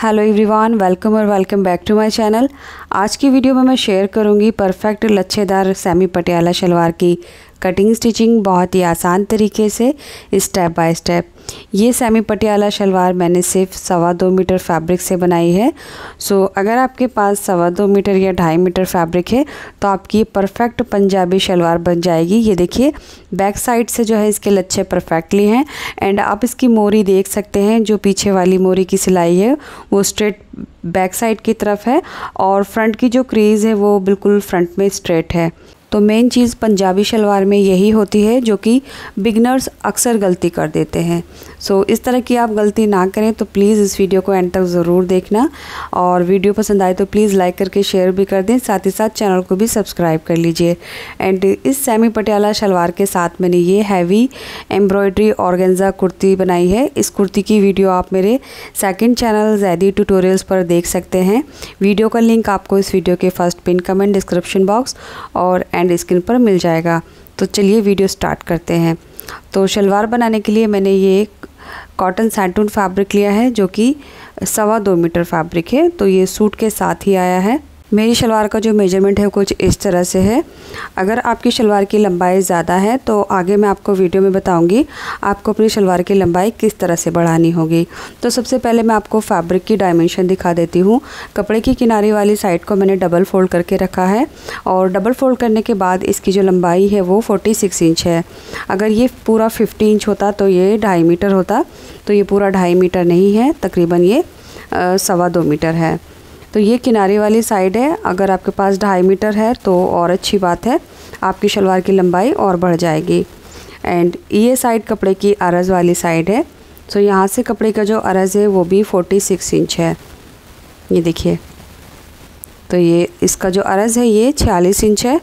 Hello everyone, welcome back to my channel. आज की video में मैं शेयर करूंगी परफेक्ट लच्छेदार सेमी पटियाला शलवार की कटिंग स्टिचिंग बहुत ही आसान तरीके से स्टेप बाय स्टेप। ये सेमी पटियाला शलवार मैंने सिर्फ 2.25 मीटर फैब्रिक से बनाई है। सो अगर आपके पास 2.25 मीटर या 2.5 मीटर फैब्रिक है तो आपकी परफेक्ट पंजाबी शलवार बन जाएगी। ये देखिए बैक साइड से जो है इसके लच्छे परफेक्टली हैं एंड आप इसकी मोरी देख सकते हैं। जो पीछे वाली मोरी की सिलाई है वो स्ट्रेट बैक साइड की तरफ है और फ्रंट की जो क्रीज है वो बिल्कुल फ्रंट में स्ट्रेट है। तो मेन चीज़ पंजाबी शलवार में यही होती है जो कि बिगनर्स अक्सर गलती कर देते हैं। सो इस तरह की आप गलती ना करें तो प्लीज़ इस वीडियो को एंड तक ज़रूर देखना और वीडियो पसंद आए तो प्लीज़ लाइक करके शेयर भी कर दें, साथ ही साथ चैनल को भी सब्सक्राइब कर लीजिए। एंड इस सेमी पटियाला शलवार के साथ मैंने ये हैवी एम्ब्रॉयडरी ऑर्गेन्जा कुर्ती बनाई है। इस कुर्ती की वीडियो आप मेरे सेकंड चैनल ज़ैदी ट्यूटोरियल्स पर देख सकते हैं। वीडियो का लिंक आपको इस वीडियो के first pin comment description box और एंड स्क्रीन पर मिल जाएगा। तो चलिए वीडियो स्टार्ट करते हैं। तो शलवार बनाने के लिए मैंने ये कॉटन सैटून फैब्रिक लिया है जो कि 2.25 मीटर फैब्रिक है। तो ये सूट के साथ ही आया है। मेरी शलवार का जो मेजरमेंट है कुछ इस तरह से है। अगर आपकी शलवार की लंबाई ज़्यादा है तो आगे मैं आपको वीडियो में बताऊंगी आपको अपनी शलवार की लंबाई किस तरह से बढ़ानी होगी। तो सबसे पहले मैं आपको फैब्रिक की डायमेंशन दिखा देती हूँ। कपड़े की किनारे वाली साइड को मैंने डबल फोल्ड करके रखा है और डबल फोल्ड करने के बाद इसकी जो लंबाई है वो 46 इंच है। अगर ये पूरा 50 इंच होता तो ये 2.5 मीटर होता। तो ये पूरा 2.5 मीटर नहीं है, तकरीबन ये 2.25 मीटर है। तो ये किनारे वाली साइड है। अगर आपके पास 2.5 मीटर है तो और अच्छी बात है, आपकी शलवार की लंबाई और बढ़ जाएगी। एंड ये साइड कपड़े की अरज़ वाली साइड है। तो यहाँ से कपड़े का जो अरज़ है वो भी 46 इंच है। ये देखिए, तो ये इसका जो अरज़ है ये 46 इंच है।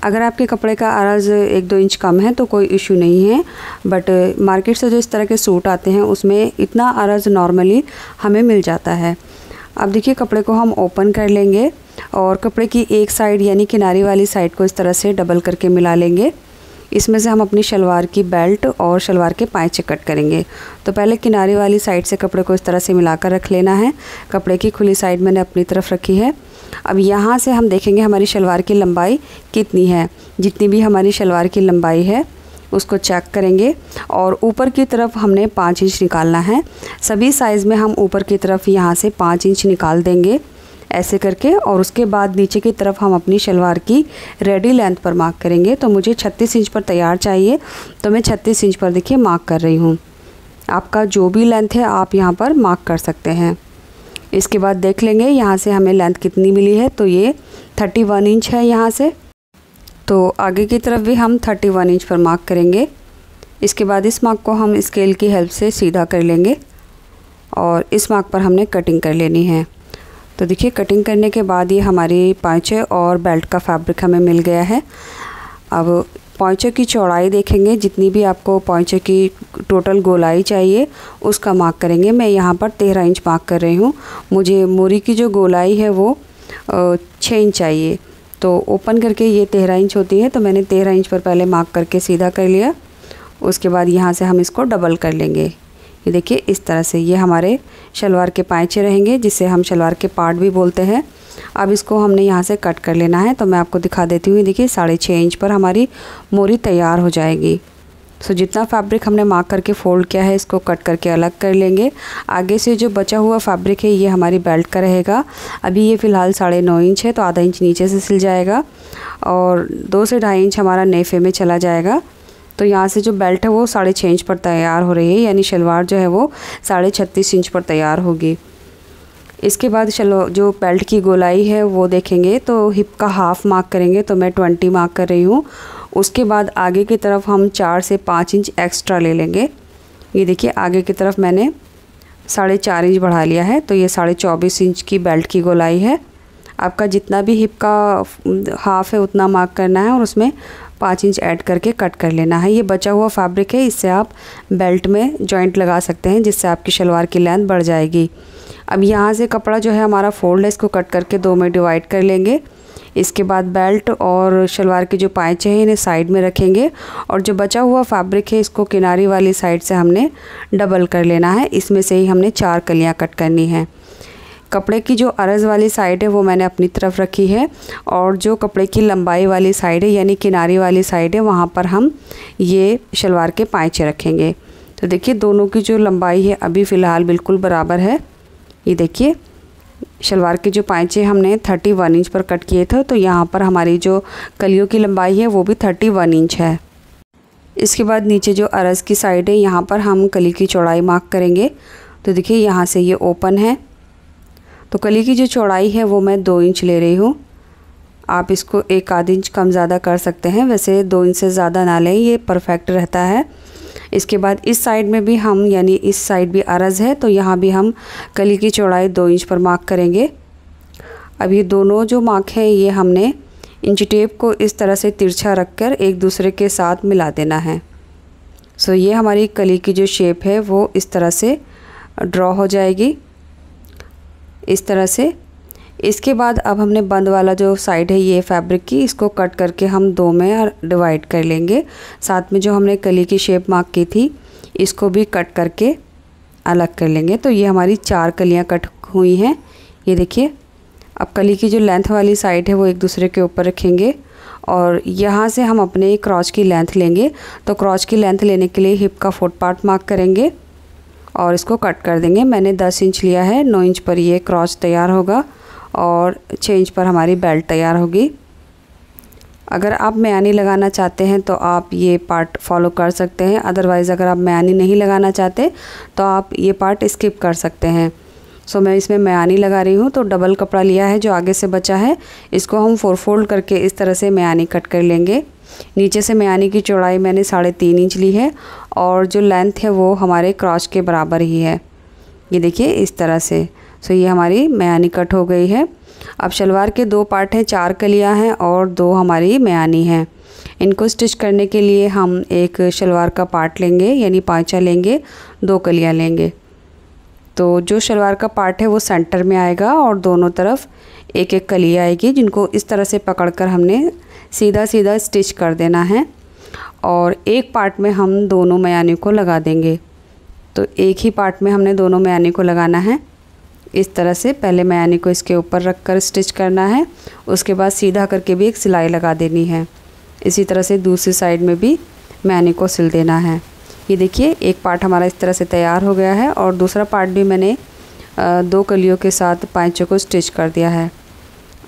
अगर आपके कपड़े का अरज़ 1-2 इंच कम है तो कोई इशू नहीं है, बट मार्केट से जो इस तरह के सूट आते हैं उसमें इतना अरज़ नॉर्मली हमें मिल जाता है। अब देखिए कपड़े को हम ओपन कर लेंगे और कपड़े की एक साइड यानी किनारी वाली साइड को इस तरह से डबल करके मिला लेंगे। इसमें से हम अपनी शलवार की बेल्ट और शलवार के पाँचे कट करेंगे। तो पहले किनारी वाली साइड से कपड़े को इस तरह से मिलाकर रख लेना है। कपड़े की खुली साइड मैंने अपनी तरफ रखी है। अब यहाँ से हम देखेंगे हमारी शलवार की लंबाई कितनी है। जितनी भी हमारी शलवार की लंबाई है उसको चेक करेंगे और ऊपर की तरफ हमने 5 इंच निकालना है। सभी साइज़ में हम ऊपर की तरफ यहाँ से 5 इंच निकाल देंगे ऐसे करके, और उसके बाद नीचे की तरफ हम अपनी शलवार की रेडी लेंथ पर मार्क करेंगे। तो मुझे 36 इंच पर तैयार चाहिए तो मैं 36 इंच पर देखिए मार्क कर रही हूँ। आपका जो भी लेंथ है आप यहाँ पर मार्क कर सकते हैं। इसके बाद देख लेंगे यहाँ से हमें लेंथ कितनी मिली है। तो ये 31 इंच है यहाँ से। तो आगे की तरफ भी हम 31 इंच पर मार्क करेंगे। इसके बाद इस मार्क को हम स्केल की हेल्प से सीधा कर लेंगे और इस मार्क पर हमने कटिंग कर लेनी है। तो देखिए कटिंग करने के बाद ये हमारी पाँचे और बेल्ट का फैब्रिक हमें मिल गया है। अब पाँचे की चौड़ाई देखेंगे, जितनी भी आपको पाँचे की टोटल गोलाई चाहिए उसका मार्क करेंगे। मैं यहाँ पर 13 इंच मार्क कर रही हूँ। मुझे मोरी की जो गोलाई है वो 6 इंच चाहिए। तो ओपन करके ये 13 इंच होती है। तो मैंने 13 इंच पर पहले मार्क करके सीधा कर लिया। उसके बाद यहाँ से हम इसको डबल कर लेंगे। ये देखिए इस तरह से ये हमारे शलवार के पाँचे रहेंगे, जिसे हम शलवार के पार्ट भी बोलते हैं। अब इसको हमने यहाँ से कट कर लेना है। तो मैं आपको दिखा देती हूँ। देखिए 6.5 इंच पर हमारी मोरी तैयार हो जाएगी। सो जितना फैब्रिक हमने मार्क करके फ़ोल्ड किया है इसको कट करके अलग कर लेंगे। आगे से जो बचा हुआ फैब्रिक है ये हमारी बेल्ट का रहेगा। अभी ये फ़िलहाल 9.5 इंच है तो आधा इंच नीचे से सिल जाएगा और 2 से 2.5 इंच हमारा नेफे में चला जाएगा। तो यहाँ से जो बेल्ट है वो 6.5 इंच पर तैयार हो रही है, यानी शलवार जो है वो 36.5 इंच पर तैयार होगी। इसके बाद चलो जो बेल्ट की गोलाई है वो देखेंगे तो हिप का हाफ़ मार्क करेंगे। तो मैं 20 मार्क कर रही हूँ। उसके बाद आगे की तरफ हम 4 से 5 इंच एक्स्ट्रा ले लेंगे। ये देखिए आगे की तरफ मैंने 4.5 इंच बढ़ा लिया है। तो ये 24.5 इंच की बेल्ट की गोलाई है। आपका जितना भी हिप का हाफ़ है उतना मार्क करना है और उसमें 5 इंच ऐड करके कट कर लेना है। ये बचा हुआ फैब्रिक है, इससे आप बेल्ट में जॉइंट लगा सकते हैं जिससे आपकी शलवार की लेंथ बढ़ जाएगी। अब यहाँ से कपड़ा जो है हमारा फोल्ड है इसको कट करके 2 में डिवाइड कर लेंगे। इसके बाद बेल्ट और शलवार के जो पाँचे हैं इन्हें साइड में रखेंगे और जो बचा हुआ फैब्रिक है इसको किनारी वाली साइड से हमने डबल कर लेना है। इसमें से ही हमने 4 कलियाँ कट करनी हैं। कपड़े की जो अरज़ वाली साइड है वो मैंने अपनी तरफ रखी है और जो कपड़े की लंबाई वाली साइड है यानी किनारी वाली साइड है वहाँ पर हम ये शलवार के पाँचे रखेंगे। तो देखिए दोनों की जो लंबाई है अभी फ़िलहाल बिल्कुल बराबर है। ये देखिए शलवार के जो पाँचे हमने 31 इंच पर कट किए थे, तो यहाँ पर हमारी जो कलियों की लंबाई है वो भी 31 इंच है। इसके बाद नीचे जो अरज़ की साइड है यहाँ पर हम कली की चौड़ाई मार्क करेंगे। तो देखिए यहाँ से ये ओपन है, तो कली की जो चौड़ाई है वो मैं 2 इंच ले रही हूँ। आप इसको 1 इंच कम ज़्यादा कर सकते हैं, वैसे 2 इंच से ज़्यादा ना लें, ये परफेक्ट रहता है। इसके बाद इस साइड में भी हम यानी इस साइड भी अरज़ है तो यहाँ भी हम कली की चौड़ाई 2 इंच पर मार्क करेंगे। अब ये दोनों जो मार्क है ये हमने इंच टेप को इस तरह से तिरछा रखकर एक दूसरे के साथ मिला देना है। सो ये हमारी कली की जो शेप है वो इस तरह से ड्रॉ हो जाएगी, इस तरह से। इसके बाद अब हमने बंद वाला जो साइड है ये फैब्रिक की, इसको कट करके हम 2 में डिवाइड कर लेंगे। साथ में जो हमने कली की शेप मार्क की थी इसको भी कट करके अलग कर लेंगे। तो ये हमारी 4 कलियां कट हुई हैं। ये देखिए अब कली की जो लेंथ वाली साइड है वो एक दूसरे के ऊपर रखेंगे और यहाँ से हम अपने क्रॉच की लेंथ लेंगे। तो क्रॉच की लेंथ लेने के लिए हिप का 4 पार्ट मार्क करेंगे और इसको कट कर देंगे। मैंने 10 इंच लिया है, 9 इंच पर ये क्रॉच तैयार होगा और 6 इंच पर हमारी बेल्ट तैयार होगी। अगर आप मयानी लगाना चाहते हैं तो आप ये पार्ट फॉलो कर सकते हैं, अदरवाइज़ अगर आप मयानी नहीं लगाना चाहते तो आप ये पार्ट स्किप कर सकते हैं। सो मैं इसमें मयानी लगा रही हूँ, तो डबल कपड़ा लिया है जो आगे से बचा है, इसको हम 4 फोल्ड करके इस तरह से मयानी कट कर लेंगे। नीचे से मयानी की चौड़ाई मैंने 3.5 इंच ली है और जो लेंथ है वो हमारे क्रॉच के बराबर ही है। ये देखिए इस तरह से। सो ये हमारी मयानी कट हो गई है। अब शलवार के 2 पार्ट हैं, 4 कलियां हैं और 2 हमारी मयानी हैं। इनको स्टिच करने के लिए हम एक शलवार का पार्ट लेंगे यानी पाँचा लेंगे, 2 कलियां लेंगे। तो जो शलवार का पार्ट है वो सेंटर में आएगा और दोनों तरफ एक एक कली आएगी, जिनको इस तरह से पकड़कर हमने सीधा सीधा स्टिच कर देना है और एक पार्ट में हम दोनों मयानी को लगा देंगे। तो एक ही पार्ट में हमने दोनों मयानी को लगाना है। इस तरह से पहले मयानी को इसके ऊपर रख कर स्टिच करना है, उसके बाद सीधा करके भी एक सिलाई लगा देनी है। इसी तरह से दूसरी साइड में भी मयानी को सिल देना है। ये देखिए एक पार्ट हमारा इस तरह से तैयार हो गया है और दूसरा पार्ट भी मैंने 2 कलियों के साथ पाँचों को स्टिच कर दिया है।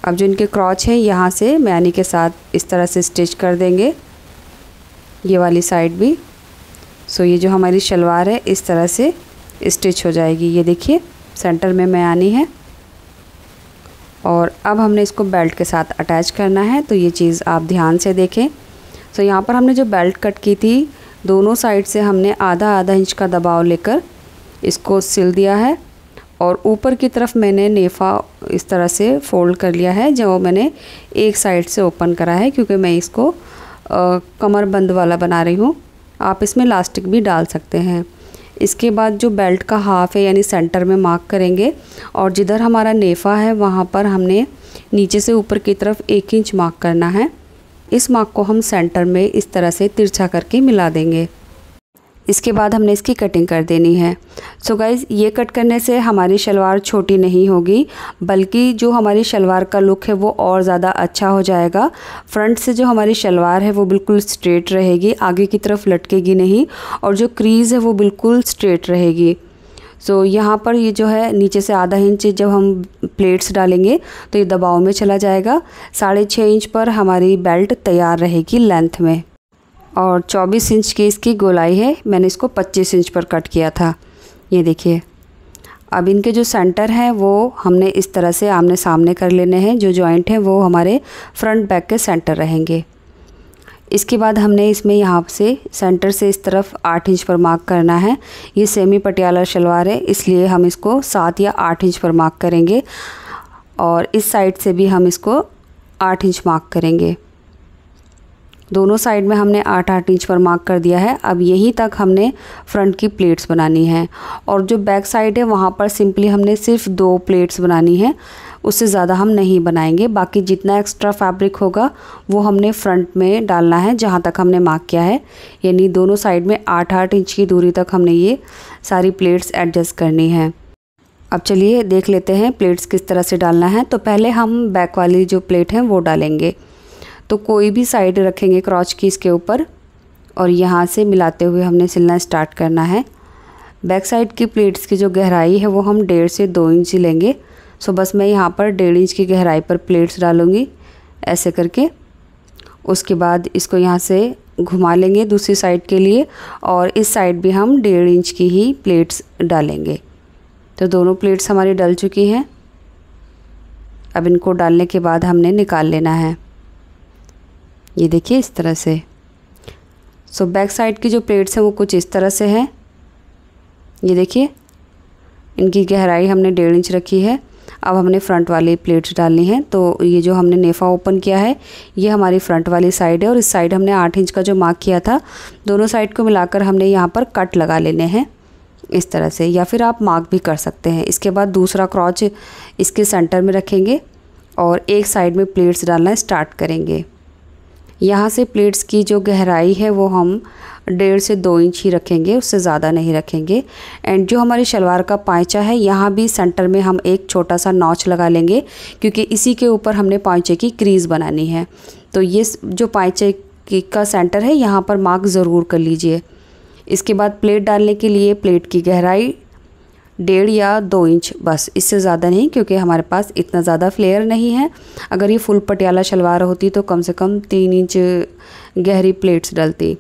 अब जो इनके क्रॉच है यहाँ से मयानी के साथ इस तरह से स्टिच कर देंगे, ये वाली साइड भी। सो ये जो हमारी शलवार है इस तरह से स्टिच हो जाएगी। ये देखिए सेंटर में मयानी है और अब हमने इसको बेल्ट के साथ अटैच करना है, तो ये चीज़ आप ध्यान से देखें। सो यहाँ पर हमने जो बेल्ट कट की थी दोनों साइड से हमने आधा इंच का दबाव लेकर इसको सिल दिया है और ऊपर की तरफ मैंने नेफा इस तरह से फोल्ड कर लिया है, जो मैंने एक साइड से ओपन करा है क्योंकि मैं इसको कमर बंद वाला बना रही हूँ। आप इसमें इलास्टिक भी डाल सकते हैं। इसके बाद जो बेल्ट का हाफ है यानी सेंटर में मार्क करेंगे और जिधर हमारा नेफा है वहाँ पर हमने नीचे से ऊपर की तरफ 1 इंच मार्क करना है। इस मार्क को हम सेंटर में इस तरह से तिरछा करके मिला देंगे। इसके बाद हमने इसकी कटिंग कर देनी है। सो गाइज़ ये कट करने से हमारी शलवार छोटी नहीं होगी, बल्कि जो हमारी शलवार का लुक है वो और ज़्यादा अच्छा हो जाएगा। फ्रंट से जो हमारी शलवार है वो बिल्कुल स्ट्रेट रहेगी, आगे की तरफ लटकेगी नहीं और जो क्रीज़ है वो बिल्कुल स्ट्रेट रहेगी। सो यहाँ पर ये जो है नीचे से आधा इंच जब हम प्लेट्स डालेंगे तो ये दबाव में चला जाएगा। 6.5 इंच पर हमारी बेल्ट तैयार रहेगी लेंथ में और 24 इंच की इसकी गोलाई है। मैंने इसको 25 इंच पर कट किया था। ये देखिए अब इनके जो सेंटर हैं वो हमने इस तरह से आमने सामने कर लेने हैं। जो जॉइंट हैं वो हमारे फ्रंट बैक के सेंटर रहेंगे। इसके बाद हमने इसमें यहाँ से सेंटर से इस तरफ 8 इंच पर मार्क करना है। ये सेमी पटियाला शलवार है इसलिए हम इसको 7 या 8 इंच पर मार्क करेंगे और इस साइड से भी हम इसको 8 इंच मार्क करेंगे। दोनों साइड में हमने 8-8 इंच पर मार्क कर दिया है। अब यहीं तक हमने फ्रंट की प्लेट्स बनानी है और जो बैक साइड है वहाँ पर सिंपली हमने सिर्फ 2 प्लेट्स बनानी है, उससे ज़्यादा हम नहीं बनाएंगे। बाकी जितना एक्स्ट्रा फैब्रिक होगा वो हमने फ्रंट में डालना है जहाँ तक हमने मार्क किया है, यानी दोनों साइड में 8-8 इंच की दूरी तक हमने ये सारी प्लेट्स एडजस्ट करनी है। अब चलिए देख लेते हैं प्लेट्स किस तरह से डालना है। तो पहले हम बैक वाली जो प्लेट है वो डालेंगे। तो कोई भी साइड रखेंगे क्रॉच की इसके ऊपर और यहाँ से मिलाते हुए हमने सिलना स्टार्ट करना है। बैक साइड की प्लेट्स की जो गहराई है वो हम 1.5 से 2 इंच लेंगे। सो बस मैं यहाँ पर 1.5 इंच की गहराई पर प्लेट्स डालूँगी ऐसे करके। उसके बाद इसको यहाँ से घुमा लेंगे दूसरी साइड के लिए और इस साइड भी हम 1.5 इंच की ही प्लेट्स डालेंगे। तो दोनों प्लेट्स हमारी डल चुकी हैं। अब इनको डालने के बाद हमने निकाल लेना है। ये देखिए इस तरह से। सो बैक साइड की जो प्लेट्स हैं वो कुछ इस तरह से हैं। ये देखिए इनकी गहराई हमने 1.5 इंच रखी है। अब हमने फ्रंट वाली प्लेट्स डालनी है। तो ये जो हमने नेफा ओपन किया है ये हमारी फ्रंट वाली साइड है और इस साइड हमने 8 इंच का जो मार्क किया था दोनों साइड को मिलाकर हमने यहाँ पर कट लगा लेने हैं इस तरह से, या फिर आप मार्क भी कर सकते हैं। इसके बाद दूसरा क्रॉच इसके सेंटर में रखेंगे और एक साइड में प्लेट्स डालना स्टार्ट करेंगे। यहाँ से प्लेट्स की जो गहराई है वो हम 1.5 से 2 इंच ही रखेंगे, उससे ज़्यादा नहीं रखेंगे। एंड जो हमारी शलवार का पांचा है यहाँ भी सेंटर में हम एक छोटा सा नॉच लगा लेंगे क्योंकि इसी के ऊपर हमने पांचे की क्रीज़ बनानी है। तो ये जो पांचे का सेंटर है यहाँ पर मार्क ज़रूर कर लीजिए। इसके बाद प्लेट डालने के लिए प्लेट की गहराई 1.5 या 2 इंच, बस इससे ज़्यादा नहीं क्योंकि हमारे पास इतना ज़्यादा फ्लेयर नहीं है। अगर ये फुल पटियाला शलवार होती तो कम से कम 3 इंच गहरी प्लेट्स डलती।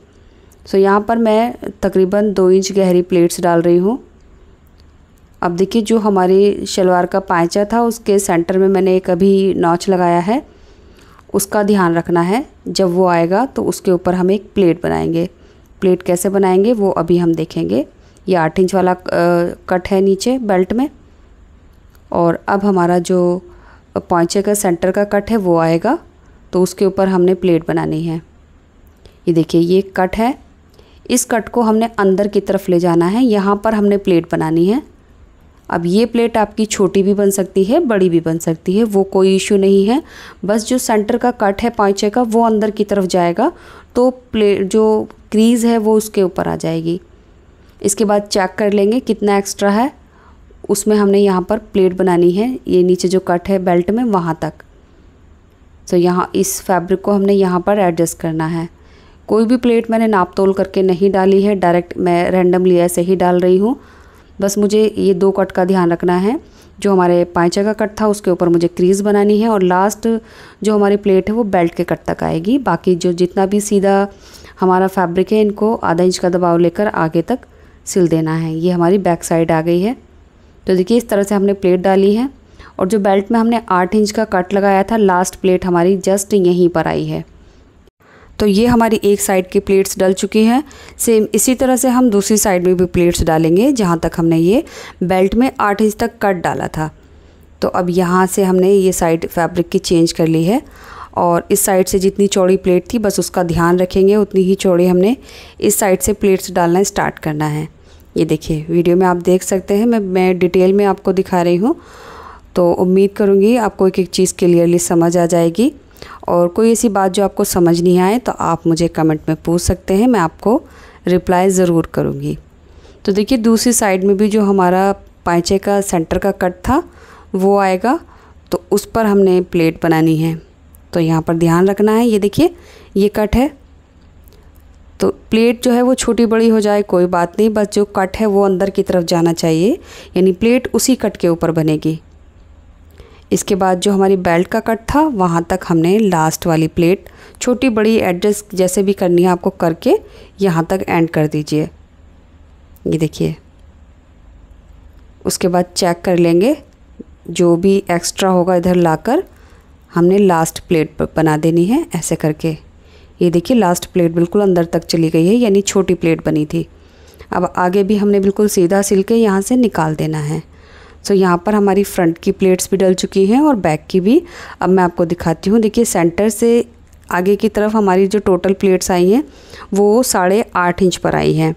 सो यहाँ पर मैं तकरीबन 2 इंच गहरी प्लेट्स डाल रही हूँ। अब देखिए जो हमारी शलवार का पांचा था उसके सेंटर में मैंने एक अभी नॉच लगाया है, उसका ध्यान रखना है। जब वो आएगा तो उसके ऊपर हम एक प्लेट बनाएंगे। प्लेट कैसे बनाएंगे वो अभी हम देखेंगे। ये 8 इंच वाला कट है नीचे बेल्ट में और अब हमारा जो पांचे का सेंटर का कट है वो आएगा तो उसके ऊपर हमने प्लेट बनानी है। ये देखिए ये कट है, इस कट को हमने अंदर की तरफ ले जाना है, यहाँ पर हमने प्लेट बनानी है। अब ये प्लेट आपकी छोटी भी बन सकती है बड़ी भी बन सकती है, वो कोई इशू नहीं है। बस जो सेंटर का कट है पांचे का वो अंदर की तरफ जाएगा तो प्लेट जो क्रीज़ है वो उसके ऊपर आ जाएगी। इसके बाद चेक कर लेंगे कितना एक्स्ट्रा है, उसमें हमने यहाँ पर प्लेट बनानी है। ये नीचे जो कट है बेल्ट में वहाँ तक। तो यहाँ इस फैब्रिक को हमने यहाँ पर एडजस्ट करना है। कोई भी प्लेट मैंने नाप तोल करके नहीं डाली है, डायरेक्ट मैं रैंडमली ऐसे ही डाल रही हूँ। बस मुझे ये 2 कट का ध्यान रखना है। जो हमारे पांचे का कट था उसके ऊपर मुझे क्रीज़ बनानी है और लास्ट जो हमारी प्लेट है वो बेल्ट के कट तक आएगी। बाकी जो जितना भी सीधा हमारा फैब्रिक है इनको आधा इंच का दबाव लेकर आगे तक सिल देना है। ये हमारी बैक साइड आ गई है। तो देखिए इस तरह से हमने प्लेट डाली है और जो बेल्ट में हमने 8 इंच का कट लगाया था लास्ट प्लेट हमारी जस्ट यहीं पर आई है। तो ये हमारी एक साइड की प्लेट्स डल चुकी हैं। सेम इसी तरह से हम दूसरी साइड में भी प्लेट्स डालेंगे जहाँ तक हमने ये बेल्ट में 8 इंच तक कट डाला था। तो अब यहाँ से हमने ये साइड फैब्रिक की चेंज कर ली है और इस साइड से जितनी चौड़ी प्लेट थी बस उसका ध्यान रखेंगे, उतनी ही चौड़ी हमने इस साइड से प्लेट्स डालना स्टार्ट करना है। ये देखिए वीडियो में आप देख सकते हैं, मैं डिटेल में आपको दिखा रही हूँ। तो उम्मीद करूँगी आपको एक एक चीज़ क्लियरली समझ आ जाएगी और कोई ऐसी बात जो आपको समझ नहीं आए तो आप मुझे कमेंट में पूछ सकते हैं, मैं आपको रिप्लाई ज़रूर करूँगी। तो देखिए दूसरी साइड में भी जो हमारा पांचे का सेंटर का कट था वो आएगा तो उस पर हमने प्लेट बनानी है। तो यहाँ पर ध्यान रखना है। ये देखिए ये कट है तो प्लेट जो है वो छोटी बड़ी हो जाए कोई बात नहीं, बस जो कट है वो अंदर की तरफ जाना चाहिए, यानी प्लेट उसी कट के ऊपर बनेगी। इसके बाद जो हमारी बेल्ट का कट था वहाँ तक हमने लास्ट वाली प्लेट छोटी बड़ी एडजस्ट जैसे भी करनी है आपको करके यहाँ तक एंड कर दीजिए। ये देखिए उसके बाद चेक कर लेंगे, जो भी एक्स्ट्रा होगा इधर लाकर हमने लास्ट प्लेट बना देनी है ऐसे करके। ये देखिए लास्ट प्लेट बिल्कुल अंदर तक चली गई है, यानी छोटी प्लेट बनी थी। अब आगे भी हमने बिल्कुल सीधा सिल के यहाँ से निकाल देना है। सो यहाँ पर हमारी फ्रंट की प्लेट्स भी डल चुकी हैं और बैक की भी। अब मैं आपको दिखाती हूँ। देखिए सेंटर से आगे की तरफ हमारी जो टोटल प्लेट्स आई हैं वो 8.5 इंच पर आई हैं,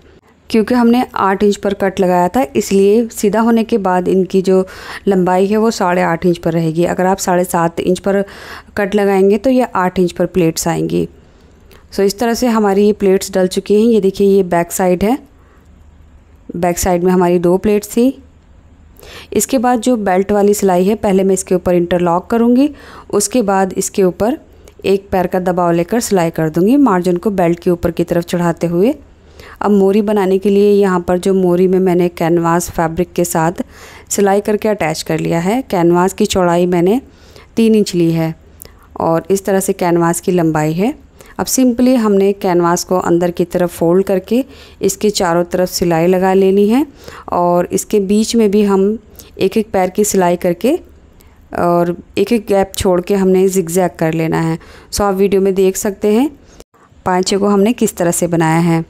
क्योंकि हमने 8 इंच पर कट लगाया था इसलिए सीधा होने के बाद इनकी जो लंबाई है वो 8.5 इंच पर रहेगी। अगर आप 7.5 इंच पर कट लगाएंगे तो ये 8 इंच पर प्लेट्स आएंगी। सो इस तरह से हमारी ये प्लेट्स डल चुकी हैं। ये देखिए ये बैक साइड है, बैक साइड में हमारी 2 प्लेट्स थी। इसके बाद जो बेल्ट वाली सिलाई है पहले मैं इसके ऊपर इंटरलॉक करूँगी, उसके बाद इसके ऊपर एक पैर का दबाव लेकर सिलाई कर दूँगी मार्जिन को बेल्ट के ऊपर की तरफ चढ़ाते हुए। अब मोरी बनाने के लिए यहाँ पर जो मोरी में मैंने कैनवास फैब्रिक के साथ सिलाई करके अटैच कर लिया है। कैनवास की चौड़ाई मैंने 3 इंच ली है और इस तरह से कैनवास की लंबाई है। अब सिंपली हमने कैनवास को अंदर की तरफ फोल्ड करके इसके चारों तरफ सिलाई लगा लेनी है और इसके बीच में भी हम एक एक पैर की सिलाई करके और एक एक गैप छोड़ के हमने जिगजैग कर लेना है। सो आप वीडियो में देख सकते हैं पांचे को हमने किस तरह से बनाया है।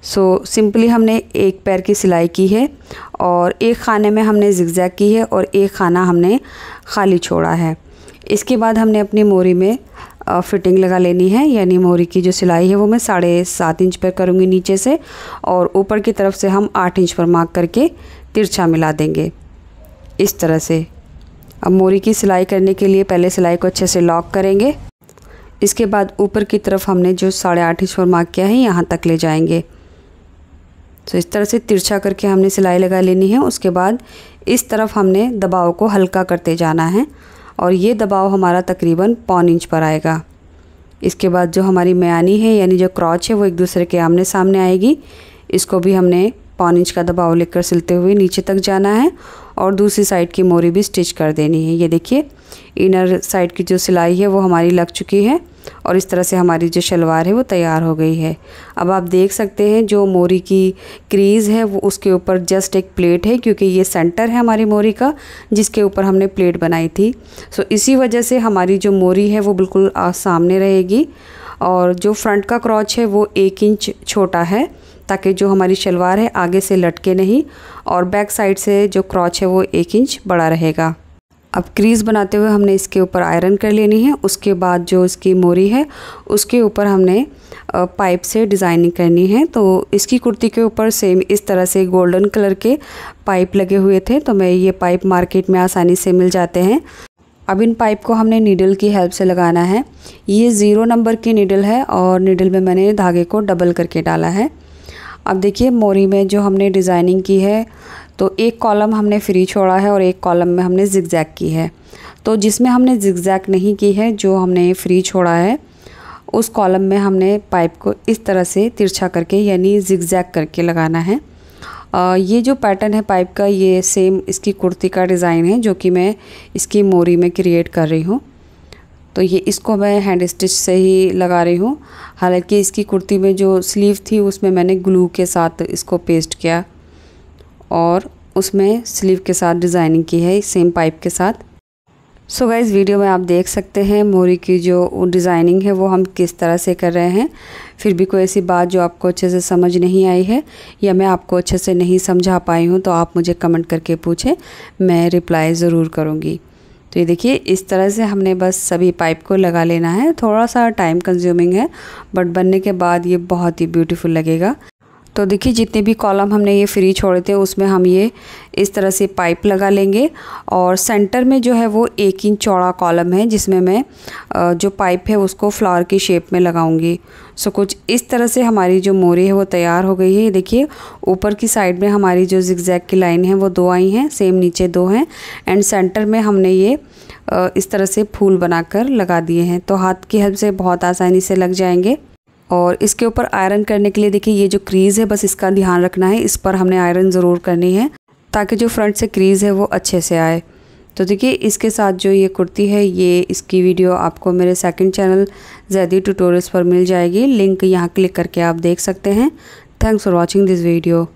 सो सिंपली हमने एक पैर की सिलाई की है और एक खाने में हमने जिगजैग की है और एक खाना हमने खाली छोड़ा है। इसके बाद हमने अपनी मोरी में फिटिंग लगा लेनी है, यानी मोरी की जो सिलाई है वो मैं 7.5 इंच पर करूँगी नीचे से और ऊपर की तरफ से हम 8 इंच पर मार्क करके तिरछा मिला देंगे इस तरह से। अब मोरी की सिलाई करने के लिए पहले सिलाई को अच्छे से लॉक करेंगे, इसके बाद ऊपर की तरफ हमने जो 8.5 इंच पर मार्क किया है यहाँ तक ले जाएंगे। तो इस तरह से तिरछा करके हमने सिलाई लगा लेनी है। उसके बाद इस तरफ हमने दबाव को हल्का करते जाना है और ये दबाव हमारा तकरीबन 1.25 इंच पर आएगा। इसके बाद जो हमारी मयानी है यानी जो क्रॉच है वो एक दूसरे के आमने सामने आएगी, इसको भी हमने 1.25 इंच का दबाव लेकर सिलते हुए नीचे तक जाना है और दूसरी साइड की मोरी भी स्टिच कर देनी है। ये देखिए इनर साइड की जो सिलाई है वो हमारी लग चुकी है और इस तरह से हमारी जो शलवार है वो तैयार हो गई है। अब आप देख सकते हैं जो मोरी की क्रीज़ है वो उसके ऊपर जस्ट एक प्लेट है, क्योंकि ये सेंटर है हमारी मोरी का जिसके ऊपर हमने प्लेट बनाई थी। सो इसी वजह से हमारी जो मोरी है वो बिल्कुल सामने रहेगी और जो फ्रंट का क्रॉच है वो 1 इंच छोटा है ताकि जो हमारी शलवार है आगे से लटके नहीं और बैक साइड से जो क्रॉच है वो 1 इंच बड़ा रहेगा। अब क्रीज़ बनाते हुए हमने इसके ऊपर आयरन कर लेनी है। उसके बाद जो इसकी मोरी है उसके ऊपर हमने पाइप से डिज़ाइनिंग करनी है। तो इसकी कुर्ती के ऊपर सेम इस तरह से गोल्डन कलर के पाइप लगे हुए थे, तो मैं ये पाइप मार्केट में आसानी से मिल जाते हैं। अब इन पाइप को हमने नीडल की हेल्प से लगाना है। ये 0 नंबर की नीडल है और नीडल में मैंने धागे को डबल करके डाला है। अब देखिए मोरी में जो हमने डिज़ाइनिंग की है तो एक कॉलम हमने फ्री छोड़ा है और एक कॉलम में हमने जिगजैग की है। तो जिसमें हमने जिगजैग नहीं की है, जो हमने फ्री छोड़ा है, उस कॉलम में हमने पाइप को इस तरह से तिरछा करके यानी जिगजैग करके लगाना है। ये जो पैटर्न है पाइप का ये सेम इसकी कुर्ती का डिज़ाइन है जो कि मैं इसकी मोरी में क्रिएट कर रही हूँ। तो ये इसको मैं हैंड स्टिच से ही लगा रही हूँ। हालांकि इसकी कुर्ती में जो स्लीव थी उसमें मैंने ग्लू के साथ इसको पेस्ट किया और उसमें स्लीव के साथ डिज़ाइनिंग की है सेम पाइप के साथ। सो गाइस वीडियो में आप देख सकते हैं मोरी की जो डिज़ाइनिंग है वो हम किस तरह से कर रहे हैं। फिर भी कोई ऐसी बात जो आपको अच्छे से समझ नहीं आई है या मैं आपको अच्छे से नहीं समझा पाई हूँ तो आप मुझे कमेंट करके पूछें, मैं रिप्लाई ज़रूर करूँगी। तो ये देखिए इस तरह से हमने बस सभी पाइप को लगा लेना है। थोड़ा सा टाइम कंज्यूमिंग है बट बनने के बाद ये बहुत ही ब्यूटीफुल लगेगा। तो देखिए जितने भी कॉलम हमने ये फ्री छोड़े थे उसमें हम ये इस तरह से पाइप लगा लेंगे और सेंटर में जो है वो 1 इंच चौड़ा कॉलम है जिसमें मैं जो पाइप है उसको फ्लावर की शेप में लगाऊंगी। सो कुछ इस तरह से हमारी जो मोरी है वो तैयार हो गई है। देखिए ऊपर की साइड में हमारी जो जिगजैग की लाइन है वो 2 आई हैं, सेम नीचे 2 हैं एंड सेंटर में हमने ये इस तरह से फूल बनाकर लगा दिए हैं। तो हाथ की हेल्प से बहुत आसानी से लग जाएंगे। और इसके ऊपर आयरन करने के लिए देखिए ये जो क्रीज़ है बस इसका ध्यान रखना है, इस पर हमने आयरन ज़रूर करनी है ताकि जो फ्रंट से क्रीज़ है वो अच्छे से आए। तो देखिए इसके साथ जो ये कुर्ती है ये इसकी वीडियो आपको मेरे सेकंड चैनल ज़ैदी ट्यूटोरियल्स पर मिल जाएगी। लिंक यहाँ क्लिक करके आप देख सकते हैं। Thanks for watching this video.